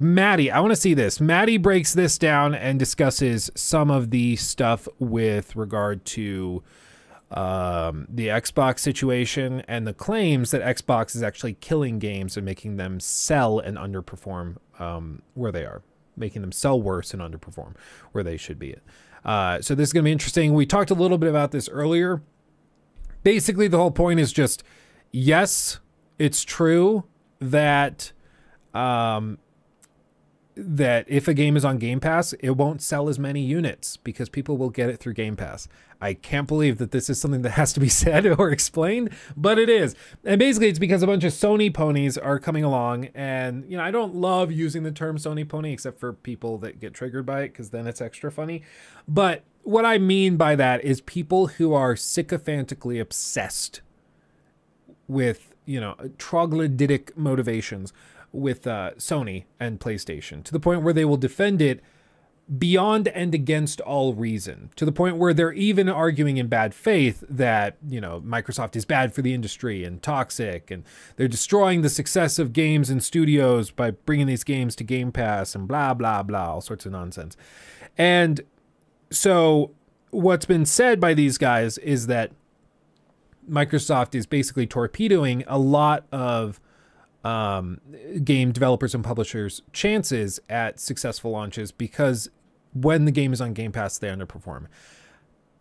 Matty, I want to see this. Matty breaks this down and discusses some of the stuff with regard to the Xbox situation and the claims that Xbox is actually killing games and making them sell and underperform where they are, making them sell worse and underperform where they should be at. So this is going to be interesting. We talked a little bit about this earlier. Basically, the whole point is just, yes, it's true that that if a game is on Game Pass, it won't sell as many units because people will get it through Game Pass. I can't believe that this is something that has to be said or explained, but it is. And basically it's because a bunch of Sony ponies are coming along, and I don't love using the term Sony pony except for people that get triggered by it because then it's extra funny. But what I mean by that is people who are sycophantically obsessed with, troglodytic motivations with Sony and PlayStation, to the point where they will defend it beyond and against all reason, to the point where they're even arguing in bad faith that, Microsoft is bad for the industry and toxic, and they're destroying the success of games and studios by bringing these games to Game Pass and blah, blah, blah, all sorts of nonsense. And so what's been said by these guys is that Microsoft is basically torpedoing a lot of game developers and publishers' chances at successful launches because when the game is on Game Pass, they underperform.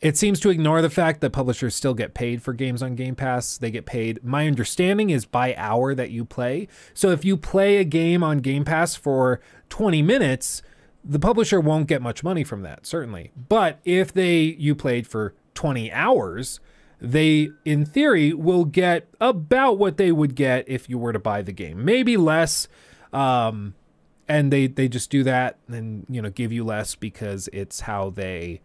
It seems to ignore the fact that publishers still get paid for games on Game Pass. They get paid, my understanding is by hour that you play. So if you play a game on Game Pass for 20 minutes, the publisher won't get much money from that, certainly. But if you played for 20 hours, they, in theory, will get about what they would get if you were to buy the game. Maybe less, and they just do that and, give you less because it's how they,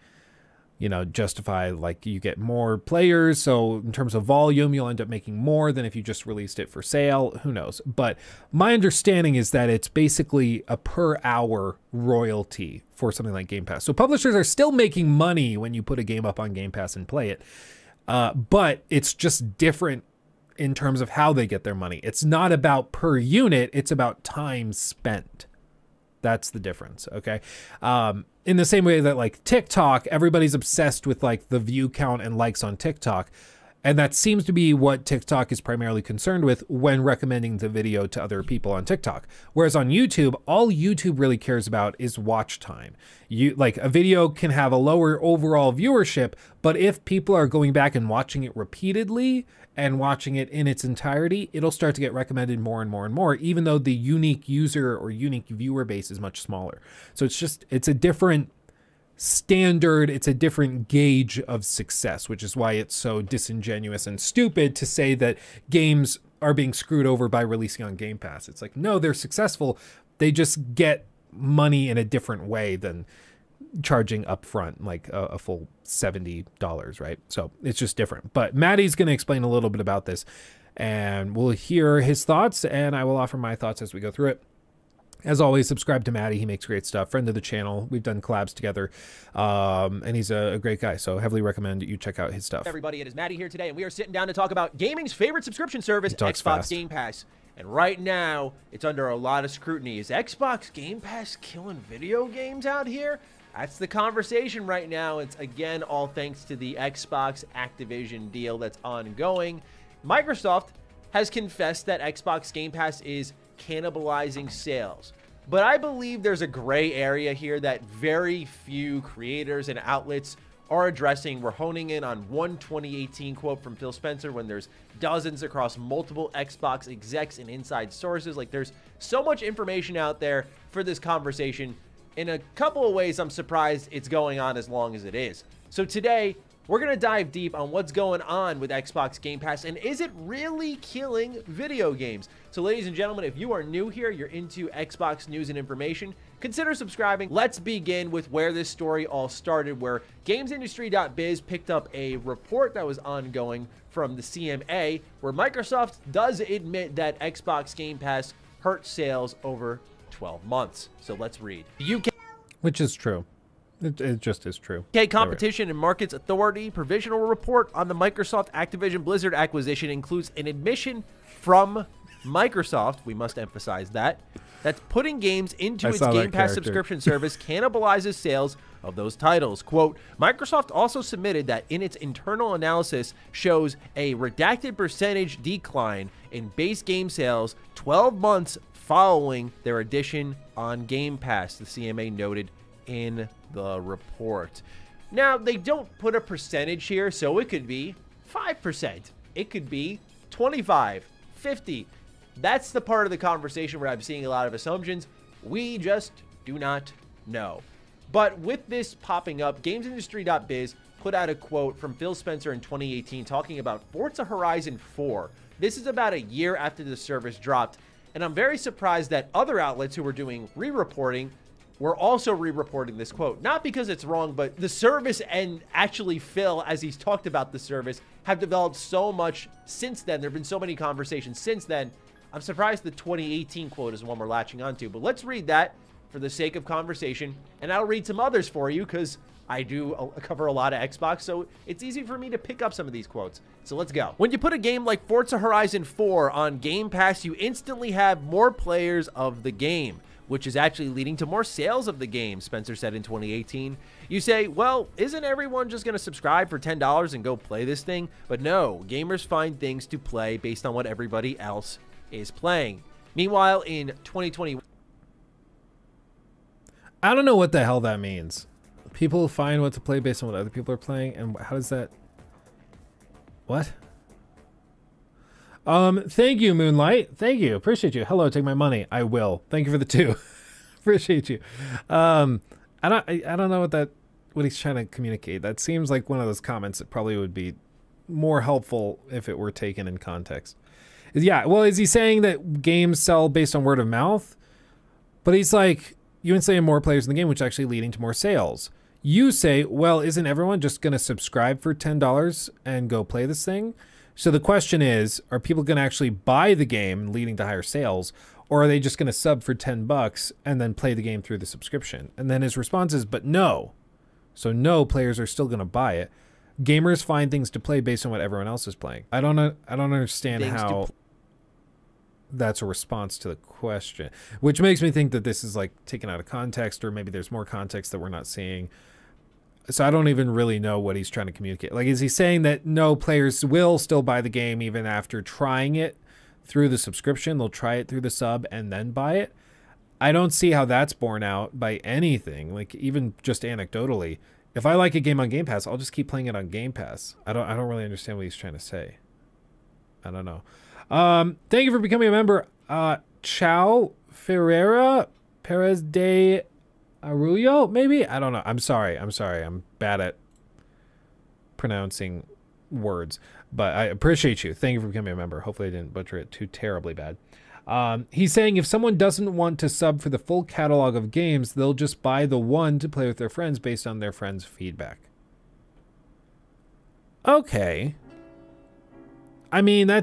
justify, like, you get more players. So in terms of volume, you'll end up making more than if you just released it for sale. Who knows? But my understanding is that it's basically a per hour royalty for something like Game Pass. So publishers are still making money when you put a game up on Game Pass and play it. But it's just different in terms of how they get their money. It's not about per unit. It's about time spent. That's the difference. Okay. In the same way that like TikTok, everybody's obsessed with like the view count and likes on TikTok. And that seems to be what TikTok is primarily concerned with when recommending the video to other people on TikTok. Whereas on YouTube, all YouTube really cares about is watch time. Like a video can have a lower overall viewership, but if people are going back and watching it repeatedly and watching it in its entirety, it'll start to get recommended more and more and more, even though the unique user or unique viewer base is much smaller. So it's a different standard, it's a different gauge of success, which is why it's so disingenuous and stupid to say that games are being screwed over by releasing on Game Pass. It's like, no, they're successful. They just get money in a different way than charging upfront like a full $70, right? So it's just different. But Matty's going to explain a little bit about this, and we'll hear his thoughts, and I will offer my thoughts as we go through it. As always, subscribe to Matty. He makes great stuff. Friend of the channel. We've done collabs together, and he's a great guy. So heavily recommend you check out his stuff. Everybody, it is Matty here today, and we are sitting down to talk about gaming's favorite subscription service, Xbox fast. Game Pass. And right now, it's under a lot of scrutiny. Is Xbox Game Pass killing video games out here? That's the conversation right now. It's, again, all thanks to the Xbox Activision deal that's ongoing. Microsoft has confessed that Xbox Game Pass is cannibalizing sales. But I believe there's a gray area here that very few creators and outlets are addressing. We're honing in on one 2018 quote from Phil Spencer when there's dozens across multiple Xbox execs and inside sources. Like, there's so much information out there for this conversation. In a couple of ways, I'm surprised it's going on as long as it is. So today, we're going to dive deep on what's going on with Xbox Game Pass, and is it really killing video games? So ladies and gentlemen, if you are new here, you're into Xbox news and information, consider subscribing. Let's begin with where this story all started, where GamesIndustry.biz picked up a report that was ongoing from the CMA, where Microsoft does admit that Xbox Game Pass hurt sales over 12 months. So let's read. The UK, Which is true. It just is true. UK Competition and Markets Authority provisional report on the Microsoft Activision Blizzard acquisition includes an admission from Microsoft, we must emphasize that, that putting games into I its saw that Game Pass character. subscription service cannibalizes sales of those titles. Quote, Microsoft also submitted that in its internal analysis shows a redacted percentage decline in base game sales 12 months following their addition on Game Pass, the CMA noted in the report. Now, they don't put a percentage here, so it could be 5%. It could be 25, 50. That's the part of the conversation where I'm seeing a lot of assumptions. We just do not know. But with this popping up, GamesIndustry.biz put out a quote from Phil Spencer in 2018 talking about Forza Horizon 4. This is about a year after the service dropped, and I'm very surprised that other outlets who were doing re-reporting were also re-reporting this quote. Not because it's wrong, but the service and actually Phil, as he's talked about the service, have developed so much since then. There have been so many conversations since then. I'm surprised the 2018 quote is one we're latching onto, but let's read that for the sake of conversation, and I'll read some others for you because I do cover a lot of Xbox, so it's easy for me to pick up some of these quotes. So let's go. When you put a game like Forza Horizon 4 on Game Pass, you instantly have more players of the game, which is actually leading to more sales of the game, Spencer said in 2018. You say, well, isn't everyone just going to subscribe for $10 and go play this thing? But no, gamers find things to play based on what everybody else is playing. Meanwhile, in 2020... I don't know what the hell that means. People find what to play based on what other people are playing, and how does that... What? Thank you, Moonlight. Thank you. Appreciate you. Hello, take my money. I will. Thank you for the 2. Appreciate you. I don't know what he's trying to communicate. That seems like one of those comments that probably would be more helpful if it were taken in context. Yeah, well, is he saying that games sell based on word of mouth? But he's like, you would say more players in the game, which is actually leading to more sales. You say, well, isn't everyone just going to subscribe for $10 and go play this thing? So the question is, are people going to actually buy the game leading to higher sales, or are they just going to sub for $10 and then play the game through the subscription? And then his response is, but no. So no, players are still going to buy it. Gamers find things to play based on what everyone else is playing. I don't understand how that's a response to the question, which makes me think that this is like taken out of context, or maybe there's more context that we're not seeing. So I don't even really know what he's trying to communicate. Like, is he saying that no, players will still buy the game even after trying it through the subscription? They'll try it through the sub and then buy it? I don't see how that's borne out by anything. Like, even just anecdotally, if I like a game on Game Pass, I'll just keep playing it on Game Pass. I don't really understand what he's trying to say. I don't know. Thank you for becoming a member. Chao Ferreira Perez de Arroyo, maybe? I don't know. I'm sorry. I'm bad at pronouncing words, but I appreciate you. Thank you for becoming a member. Hopefully I didn't butcher it too terribly bad. He's saying if someone doesn't want to sub for the full catalog of games, they'll just buy the one to play with their friends based on their friends' feedback. Okay. I mean, I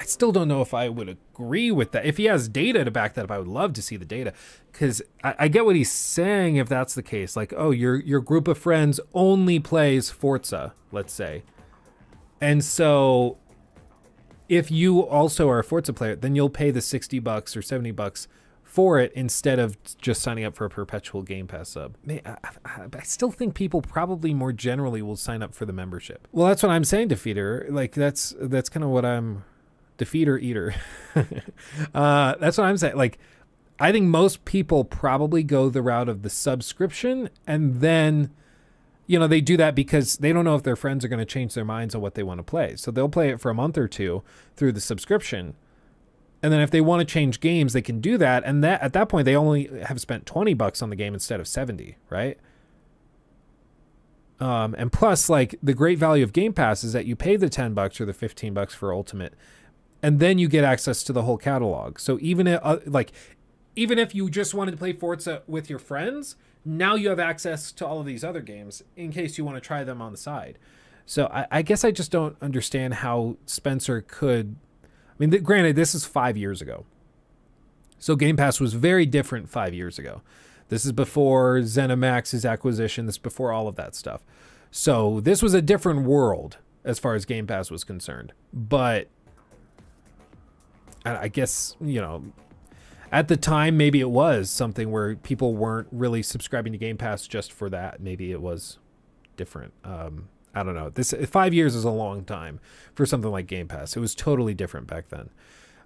still don't know if I would agree with that. If he has data to back that up, I would love to see the data, because I get what he's saying if that's the case. Like, oh, your group of friends only plays Forza, let's say. And so if you also are a Forza player, then you'll pay the $60 or $70 for it instead of just signing up for a perpetual Game Pass sub. I still think people probably more generally will sign up for the membership. Well, that's what I'm saying, Defeater. Like, that's kind of what I'm... Defeater eater. That's what I'm saying. Like, I think most people probably go the route of the subscription, and then, you know, they do that because they don't know if their friends are going to change their minds on what they want to play. So they'll play it for a month or two through the subscription. And then if they want to change games, they can do that. And that at that point, they only have spent $20 on the game instead of 70, right? And plus, like, the great value of Game Pass is that you pay the $10 or the $15 for Ultimate, and then you get access to the whole catalog. So even if you just wanted to play Forza with your friends, now you have access to all of these other games in case you want to try them on the side. So I guess I just don't understand how Spencer could... I mean, granted, this is 5 years ago. So Game Pass was very different 5 years ago. This is before ZeniMax's acquisition. This is before all of that stuff. So this was a different world as far as Game Pass was concerned. But I guess, you know, at the time, maybe it was something where people weren't really subscribing to Game Pass just for that. Maybe it was different. I don't know. 5 years is a long time for something like Game Pass. It was totally different back then.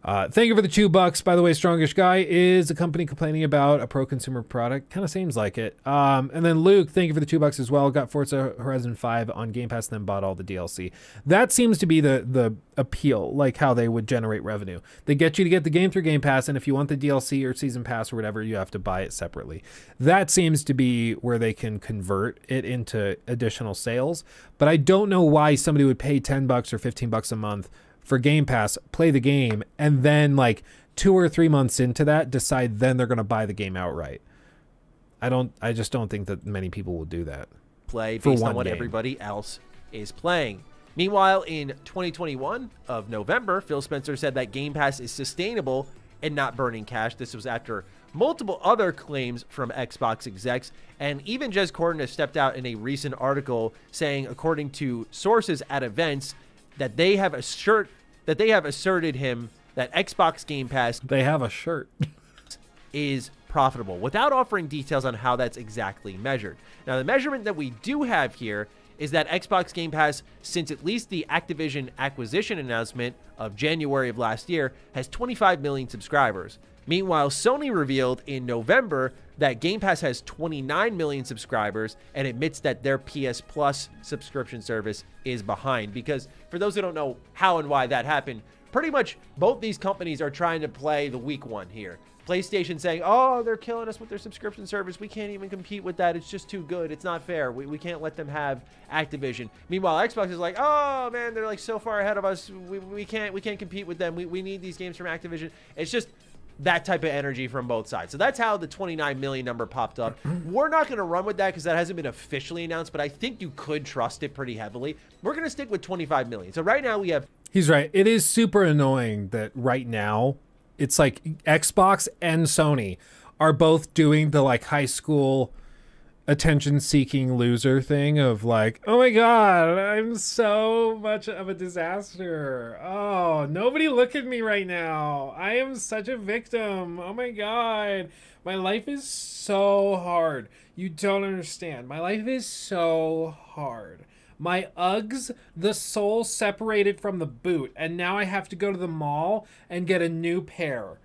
Thank you for the $2. By the way, Strongish Guy is a company complaining about a pro-consumer product. Kind of seems like it. And then Luke, thank you for the $2 as well. Got Forza Horizon 5 on Game Pass, then bought all the DLC. That seems to be the appeal, like how they would generate revenue. They get you to get the game through Game Pass, and if you want the DLC or Season Pass or whatever, you have to buy it separately. That seems to be where they can convert it into additional sales. But I don't know why somebody would pay $10 or $15 a month for Game Pass, play the game, and then like 2 or 3 months into that, decide then they're going to buy the game outright. I just don't think that many people will do that. Play based on what everybody else is playing. Meanwhile, in 2021 of November, Phil Spencer said that Game Pass is sustainable and not burning cash. This was after multiple other claims from Xbox execs, and even Jez Corden has stepped out in a recent article saying, according to sources at events, that they have asserted him that Xbox Game Pass is profitable, without offering details on how that's exactly measured. Now, the measurement that we do have here is that Xbox Game Pass, since at least the Activision acquisition announcement of January of last year, has 25 million subscribers. Meanwhile, Sony revealed in November that Game Pass has 29 million subscribers and admits that their PS Plus subscription service is behind. Because for those who don't know how and why that happened, pretty much both these companies are trying to play the weak one here. PlayStation saying, oh, they're killing us with their subscription service. We can't even compete with that. It's just too good. It's not fair. We can't let them have Activision. Meanwhile, Xbox is like, oh, man, they're like so far ahead of us. We can't compete with them. We need these games from Activision. It's just that type of energy from both sides. So that's how the 29 million number popped up. We're not going to run with that because that hasn't been officially announced, but I think you could trust it pretty heavily. We're going to stick with 25 million. So right now we have... He's right. It is super annoying that right now it's like Xbox and Sony are both doing the like high school attention-seeking loser thing of like, oh my god, I'm so much of a disaster. Oh, nobody look at me right now. I am such a victim. Oh my god. My life is so hard. You don't understand. My life is so hard. My Uggs, the sole separated from the boot, and now I have to go to the mall and get a new pair.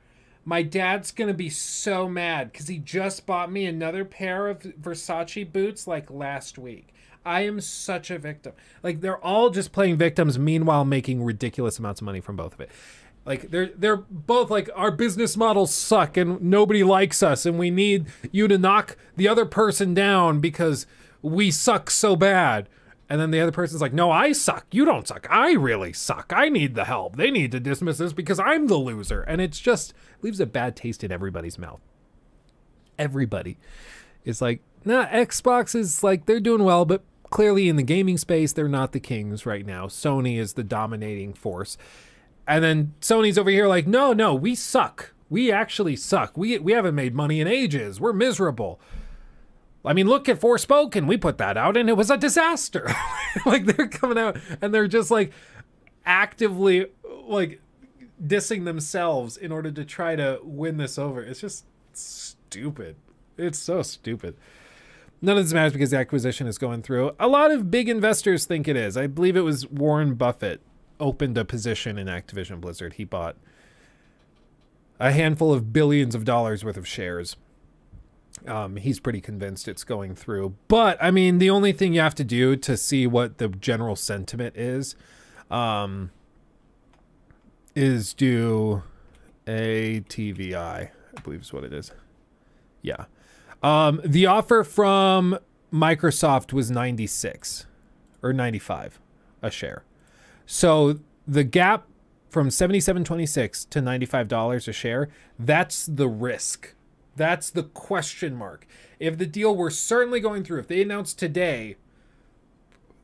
My dad's going to be so mad because he just bought me another pair of Versace boots like last week. I am such a victim. Like, they're all just playing victims, meanwhile making ridiculous amounts of money from both of it. Like, they're both like, our business models suck and nobody likes us and we need you to knock the other person down because we suck so bad. And then the other person's like, no, I suck. You don't suck. I really suck. I need the help. They need to dismiss this because I'm the loser. And it's just leaves a bad taste in everybody's mouth. Everybody is like, nah, Xbox is like, they're doing well, but clearly in the gaming space, they're not the kings right now. Sony is the dominating force. And then Sony's over here like, no, we suck. We actually suck. We haven't made money in ages. We're miserable. I mean, look at Forspoken. We put that out and it was a disaster. Like, they're coming out and they're just like actively like dissing themselves in order to try to win this over. It's just stupid. It's so stupid. None of this matters because the acquisition is going through. A lot of big investors think it is. I believe it was Warren Buffett opened a position in Activision Blizzard. He bought a handful of billions of dollars worth of shares. He's pretty convinced it's going through. But, I mean, the only thing you have to do to see what the general sentiment is do a TVI, I believe is what it is. Yeah. The offer from Microsoft was 96 or 95 a share. So the gap from $77.26 to $95 a share, that's the risk. That's the question mark. If the deal were certainly going through, if they announced today,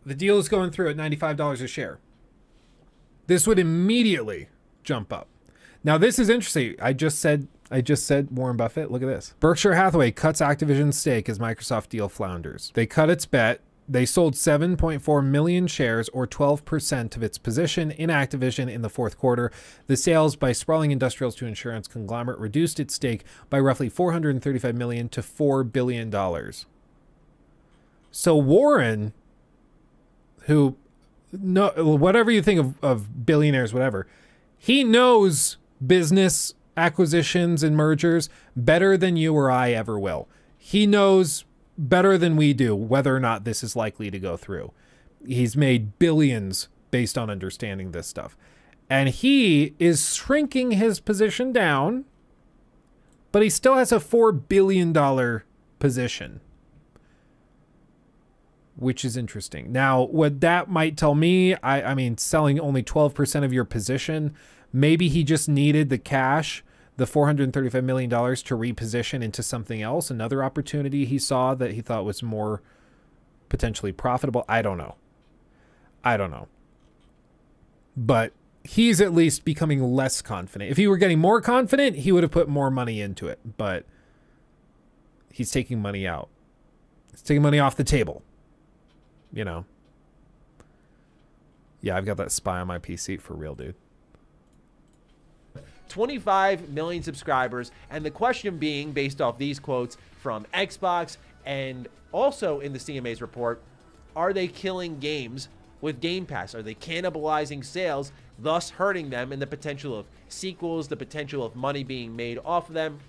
the deal is going through at $95 a share, this would immediately jump up. Now, this is interesting. I just said Warren Buffett. Look at this. Berkshire Hathaway cuts Activision's stake as Microsoft deal flounders. They cut its bet They sold 7.4 million shares, or 12% of its position in Activision in the fourth quarter. The sales by sprawling industrials to insurance conglomerate reduced its stake by roughly $435 million to $4 billion. So Warren, who, no, whatever you think of billionaires, whatever, he knows business acquisitions and mergers better than you or I ever will. He knows better than we do whether or not this is likely to go through. He's made billions based on understanding this stuff. And he is shrinking his position down, but he still has a $4 billion position, which is interesting. Now, what that might tell me, I mean, selling only 12% of your position, maybe he just needed the cash, the $435 million, to reposition into something else, another opportunity he saw that he thought was more potentially profitable. I don't know. But he's at least becoming less confident. If he were getting more confident, he would have put more money into it. But he's taking money out. He's taking money off the table. You know. Yeah, I've got that spy on my PC for real, dude. 25 million subscribers, and the question being, based off these quotes from Xbox and also in the CMA's report, are they killing games with Game Pass? Are they cannibalizing sales, thus hurting them, and the potential of sequels, the potential of money being made off of them?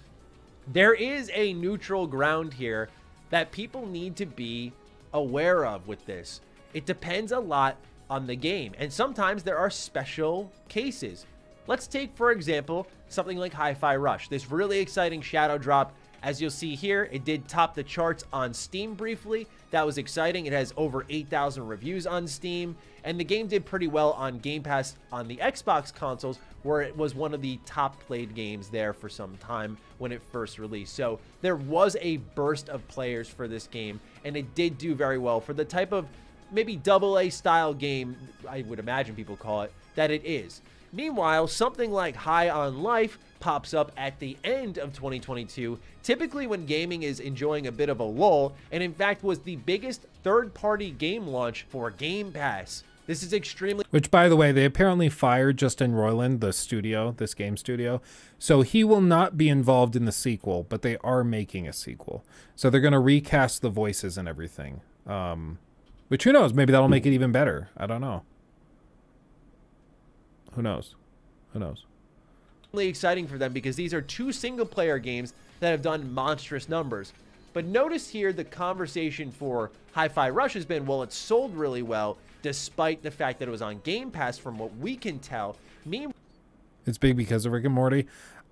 There is a neutral ground here that people need to be aware of with this. It depends a lot on the game, and sometimes there are special cases. Let's take, for example, something like Hi-Fi Rush. This really exciting shadow drop. As you'll see here, it did top the charts on Steam briefly. That was exciting. It has over 8,000 reviews on Steam. And the game did pretty well on Game Pass on the Xbox consoles, where it was one of the top played games there for some time when it first released. So there was a burst of players for this game, and it did do very well for the type of maybe AA style game, I would imagine people call it, that it is. Meanwhile, something like High on Life pops up at the end of 2022, typically when gaming is enjoying a bit of a lull, and in fact was the biggest third-party game launch for Game Pass. This is extremely... Which, by the way, they apparently fired Justin Roiland, the studio, this game studio, so he will not be involved in the sequel, but they are making a sequel. So they're going to recast the voices and everything. Which, who knows, maybe that'll make it even better. I don't know. Who knows? Who knows? Really exciting for them because these are two single-player games that have done monstrous numbers. But notice here the conversation for Hi-Fi Rush has been, well, it sold really well despite the fact that it was on Game Pass from what we can tell. It's big because of Rick and Morty.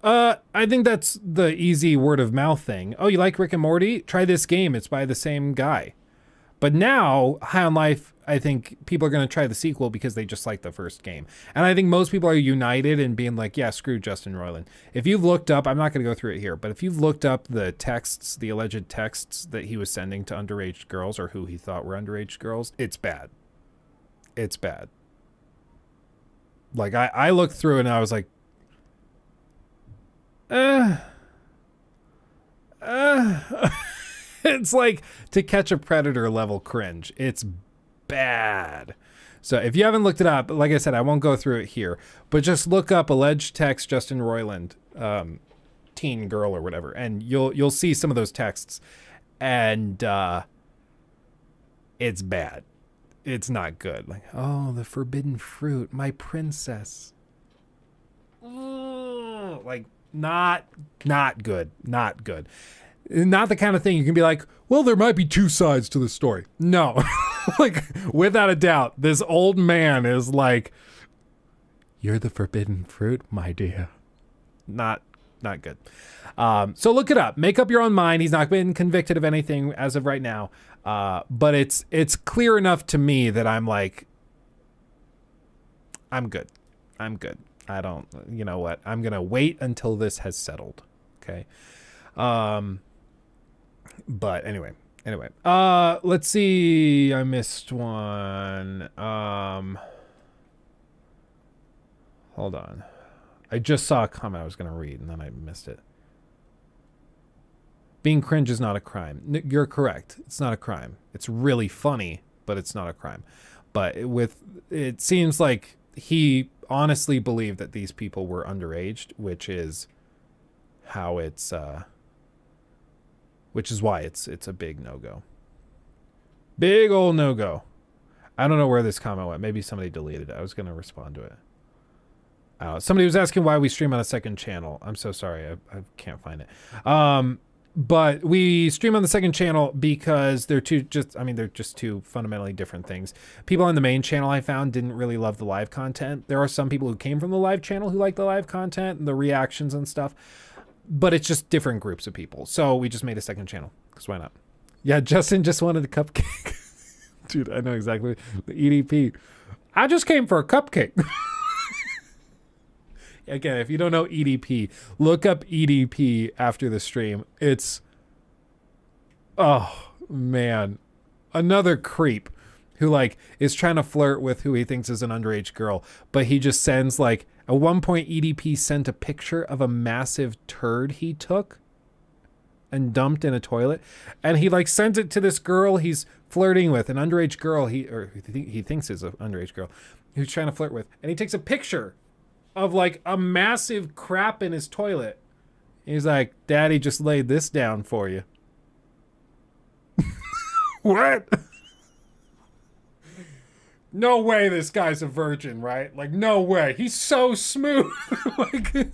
I think that's the easy word of mouth thing. Oh, you like Rick and Morty? Try this game. It's by the same guy. But now, High on Life, I think people are going to try the sequel because they just like the first game. And I think most people are united in being like, yeah, screw Justin Roiland. If you've looked up, I'm not going to go through it here, but if you've looked up the texts, the alleged texts that he was sending to underage girls, or who he thought were underage girls, it's bad. It's bad. Like, I looked through it and I was like, it's like To Catch a Predator level cringe. It's bad. So if you haven't looked it up, like I said, I won't go through it here, but just look up alleged text Justin Roiland, teen girl or whatever, and you'll see some of those texts, and it's bad. It's not good. Like, oh, the forbidden fruit, my princess. Ooh, like not good. Not good. Not the kind of thing you can be like, well, there might be two sides to the story. No. Like, without a doubt, this old man is like, you're the forbidden fruit, my dear. Not good. So look it up. Make up your own mind. He's not been convicted of anything as of right now. But it's clear enough to me that I'm like, I'm good. I don't, you know what? I'm going to wait until this has settled. Okay. But anyway, let's see. I missed one. Hold on. I just saw a comment I was going to read and then I missed it. Being cringe is not a crime. You're correct. It's not a crime. It's really funny, but it's not a crime. But it seems like he honestly believed that these people were underage, which is how which is why it's a big no-go. Big old no-go. I don't know where this comment went. Maybe somebody deleted it. I was going to respond to it. Somebody was asking why we stream on a second channel. I'm so sorry. I can't find it. But we stream on the second channel because they're just two fundamentally different things. People on the main channel I found didn't really love the live content. There are some people who came from the live channel who like the live content and the reactions and stuff, but it's just different groups of people. So we just made a second channel because why not? Yeah, Justin just wanted a cupcake. Dude, I know exactly. The EDP. I just came for a cupcake. Again, if you don't know EDP, look up EDP after the stream. It's, oh man, another creep who like is trying to flirt with who he thinks is an underage girl, but he just sends like, at one point EDP sent a picture of a massive turd he took and dumped in a toilet, and he like sent it to this girl he's flirting with, an underage girl he thinks is an underage girl who's trying to flirt with, and he takes a picture of like a massive crap in his toilet. He's like, Daddy just laid this down for you. What? No way this guy's a virgin, right? Like, no way. He's so smooth. Like,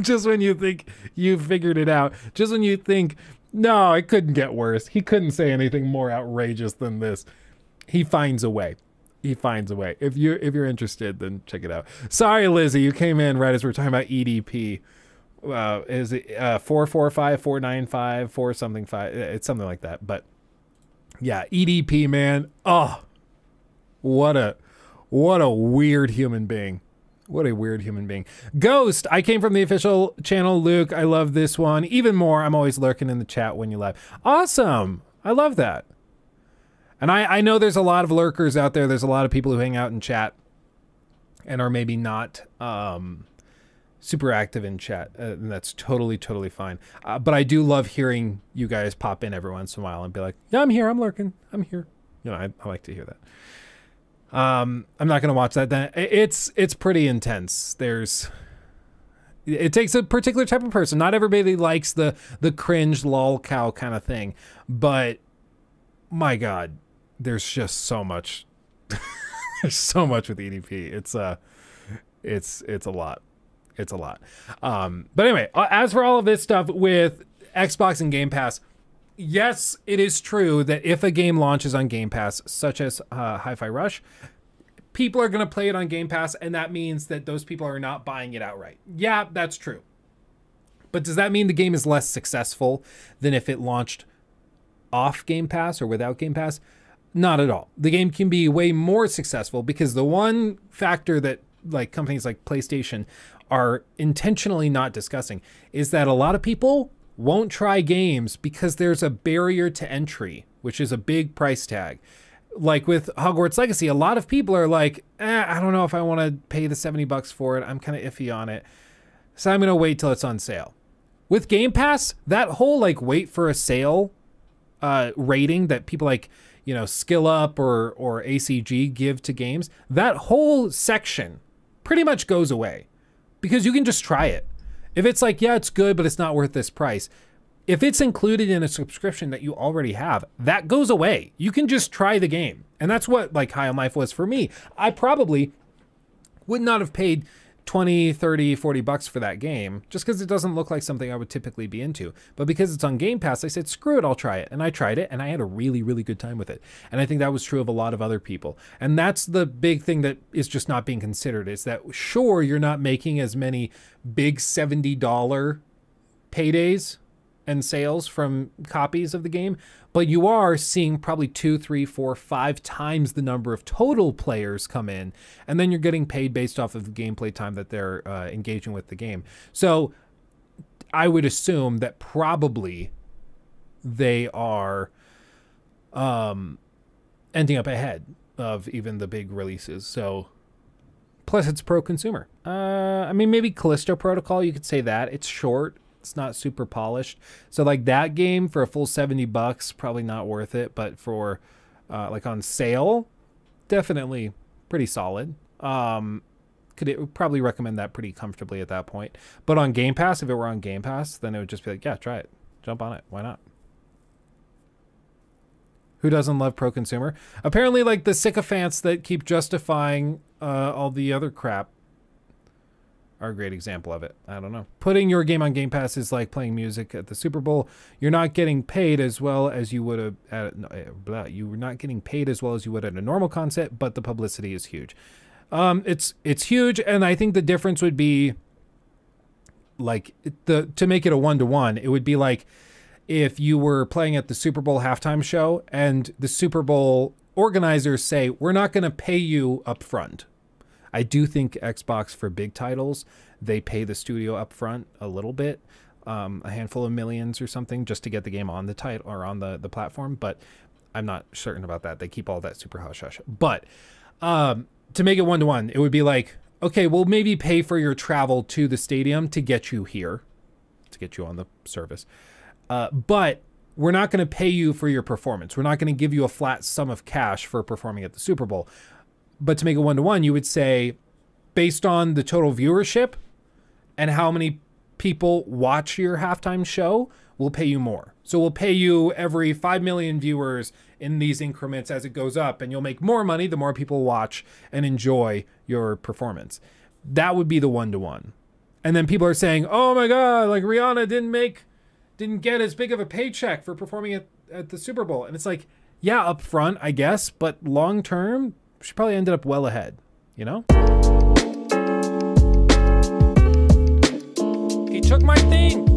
just when you think you figured it out, just when you think, no, it couldn't get worse. He couldn't say anything more outrageous than this. He finds a way. He finds a way. If you're interested, then check it out. Sorry, Lizzie, you came in right as we were talking about EDP. Is it 445, 495, 4 something 5? It's something like that. But yeah, EDP, man. Oh, what a weird human being. What a weird human being. Ghost, I came from the official channel. Luke, I love this one. Even more, I'm always lurking in the chat when you live. Awesome. I love that. And I know there's a lot of lurkers out there. There's a lot of people who hang out in chat and are maybe not super active in chat. And that's totally, totally fine. But I do love hearing you guys pop in every once in a while and be like, yeah, I'm here. I'm lurking. I'm here. You know, I like to hear that. I'm not going to watch that. It's pretty intense. It takes a particular type of person. Not everybody likes the cringe lol cow kind of thing. But my God, there's just so much. There's so much with EDP. It's a lot. It's a lot. But anyway, as for all of this stuff with Xbox and Game Pass, yes, it is true that if a game launches on Game Pass, such as Hi-Fi Rush, people are going to play it on Game Pass, and that means that those people are not buying it outright. Yeah, that's true. But does that mean the game is less successful than if it launched off Game Pass or without Game Pass? Not at all. The game can be way more successful because the one factor that like companies like PlayStation are intentionally not discussing is that a lot of people won't try games because there's a barrier to entry, which is a big price tag. Like with Hogwarts Legacy, a lot of people are like, I don't know if I want to pay the $70 for it. I'm kind of iffy on it. So I'm going to wait till it's on sale. With Game Pass, that whole like wait for a sale rating that people like, you know, Skill Up or ACG give to games, that whole section pretty much goes away because you can just try it. If it's like, yeah, it's good, but it's not worth this price. If it's included in a subscription that you already have, that goes away. You can just try the game. And that's what like High on Life was for me. I probably would not have paid 20, 30, 40 bucks for that game just because it doesn't look like something I would typically be into. But because it's on Game Pass, I said, screw it, I'll try it. And I tried it and I had a really, really good time with it. And I think that was true of a lot of other people. And that's the big thing that is just not being considered is that sure, you're not making as many big $70 paydays and sales from copies of the game, but you are seeing probably 2, 3, 4, 5 times the number of total players come in, and then you're getting paid based off of the gameplay time that they're engaging with the game. So I would assume that probably they are ending up ahead of even the big releases. So plus it's pro-consumer. I mean, maybe Callisto Protocol, you could say that. It's short. It's not super polished. So like that game for a full $70, probably not worth it. But for like on sale, definitely pretty solid. Could probably recommend that pretty comfortably at that point. But on Game Pass, if it were on Game Pass, then it would just be like, yeah, try it. Jump on it. Why not? Who doesn't love pro consumer? Apparently, like the sycophants that keep justifying all the other crap are a great example of it. I don't know. Putting your game on Game Pass is like playing music at the Super Bowl. You're not getting paid as well as you would have you're not getting paid as well as you would at a normal concert, but the publicity is huge. It's huge, and I think the difference would be like to make it a 1-to-1, it would be like if you were playing at the Super Bowl halftime show and the Super Bowl organizers say, we're not going to pay you up front. I do think Xbox for big titles, they pay the studio up front a little bit, a handful of millions or something just to get the game on the title or on the platform. But I'm not certain about that. They keep all that super hush hush. But to make it 1-to-1, it would be like, okay, we'll maybe pay for your travel to the stadium to get you here, to get you on the service. But we're not going to pay you for your performance. We're not going to give you a flat sum of cash for performing at the Super Bowl. But to make it 1-to-1, you would say, based on the total viewership and how many people watch your halftime show, we'll pay you more. So we'll pay you every 5 million viewers in these increments as it goes up, and you'll make more money the more people watch and enjoy your performance. That would be the 1-to-1. And then people are saying, oh my God, like Rihanna didn't get as big of a paycheck for performing at the Super Bowl. And it's like, yeah, up front, I guess, but long term, she probably ended up well ahead, you know? He took my thing.